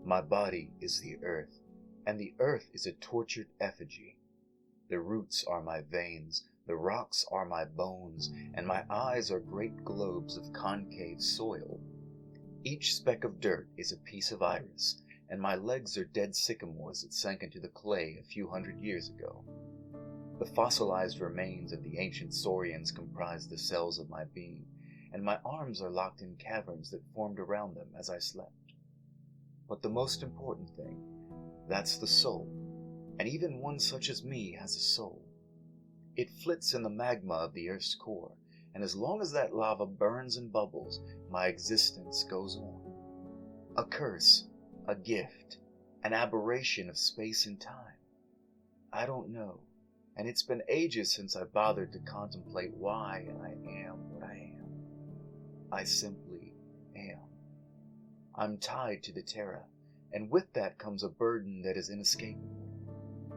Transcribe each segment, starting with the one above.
My body is the earth, and the earth is a tortured effigy. The roots are my veins, the rocks are my bones, and my eyes are great globes of concave soil. Each speck of dirt is a piece of iris, and my legs are dead sycamores that sank into the clay a few hundred years ago. The fossilized remains of the ancient saurians comprise the cells of my being, and my arms are locked in caverns that formed around them as I slept. But the most important thing, that's the soul, and even one such as me has a soul. It flits in the magma of the earth's core, and as long as that lava burns and bubbles, my existence goes on. A curse, a gift, an aberration of space and time. I don't know, and it's been ages since I bothered to contemplate why I am what I am. I simply am. I'm tied to the Terra, and with that comes a burden that is inescapable.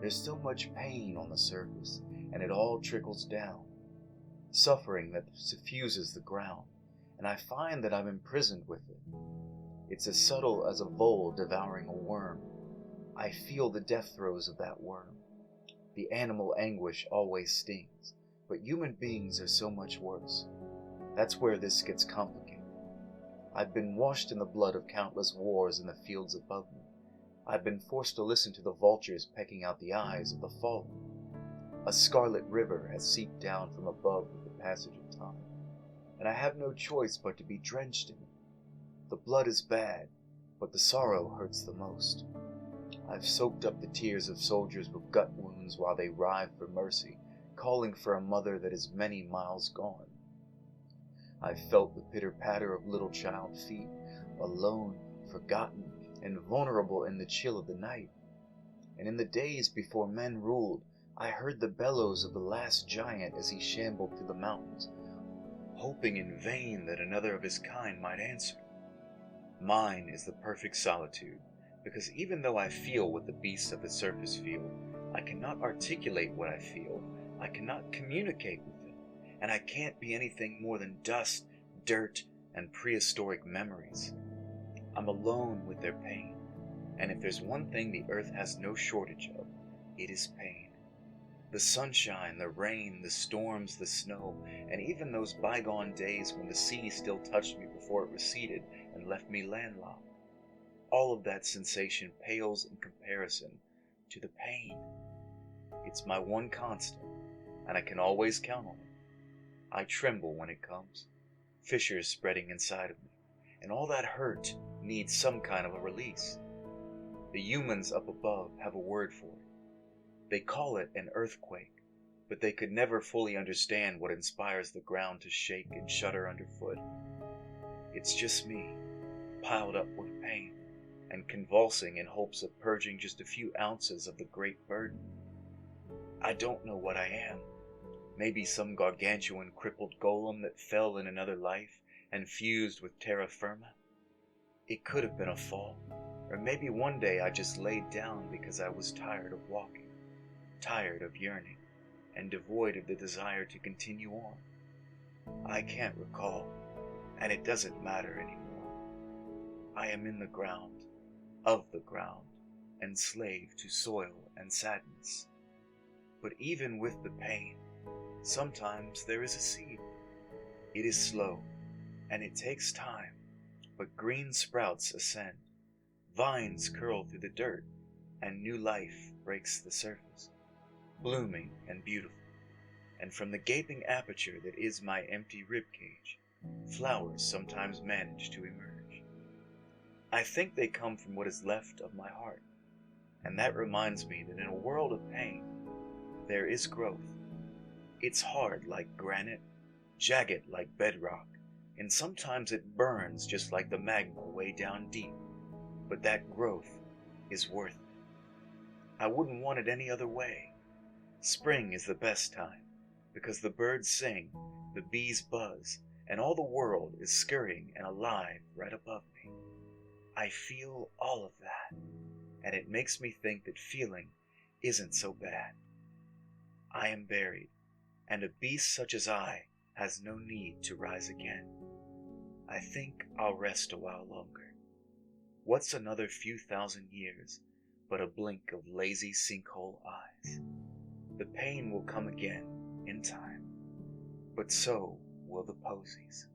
There's so much pain on the surface, and it all trickles down. Suffering that suffuses the ground, and I find that I'm imprisoned with it. It's as subtle as a vole devouring a worm. I feel the death throes of that worm. The animal anguish always stings, but human beings are so much worse. That's where this gets complicated. I've been washed in the blood of countless wars in the fields above me. I've been forced to listen to the vultures pecking out the eyes of the fallen. A scarlet river has seeped down from above with the passage of time, and I have no choice but to be drenched in it. The blood is bad, but the sorrow hurts the most. I've soaked up the tears of soldiers with gut wounds while they writhe for mercy, calling for a mother that is many miles gone. I've felt the pitter-patter of little child feet, alone, forgotten, and vulnerable in the chill of the night. And in the days before men ruled, I heard the bellows of the last giant as he shambled through the mountains, hoping in vain that another of his kind might answer. Mine is the perfect solitude, because even though I feel what the beasts of the surface feel, I cannot articulate what I feel, I cannot communicate with them, and I can't be anything more than dust, dirt, and prehistoric memories. I'm alone with their pain, and if there's one thing the earth has no shortage of, it is pain. The sunshine, the rain, the storms, the snow, and even those bygone days when the sea still touched me before it receded and left me landlocked. All of that sensation pales in comparison to the pain. It's my one constant, and I can always count on it. I tremble when it comes, fissures spreading inside of me, and all that hurt needs some kind of a release. The humans up above have a word for it. They call it an earthquake, but they could never fully understand what inspires the ground to shake and shudder underfoot. It's just me, piled up with pain, and convulsing in hopes of purging just a few ounces of the great burden. I don't know what I am. Maybe some gargantuan crippled golem that fell in another life and fused with terra firma. It could have been a fall, or maybe one day I just laid down because I was tired of walking, tired of yearning, and devoid of the desire to continue on. I can't recall, and it doesn't matter anymore. I am in the ground, of the ground, enslaved to soil and sadness. But even with the pain, sometimes there is a seed. It is slow, and it takes time, but green sprouts ascend, vines curl through the dirt, and new life breaks the surface, blooming and beautiful. And from the gaping aperture that is my empty ribcage, flowers sometimes manage to emerge. I think they come from what is left of my heart, and that reminds me that in a world of pain, there is growth. It's hard like granite, jagged like bedrock, and sometimes it burns just like the magma way down deep, but that growth is worth it. I wouldn't want it any other way. Spring is the best time, because the birds sing, the bees buzz, and all the world is scurrying and alive right above me. I feel all of that, and it makes me think that feeling isn't so bad. I am buried, and a beast such as I has no need to rise again. I think I'll rest a while longer. What's another few thousand years but a blink of lazy sinkhole eyes? The pain will come again in time, but so will the posies.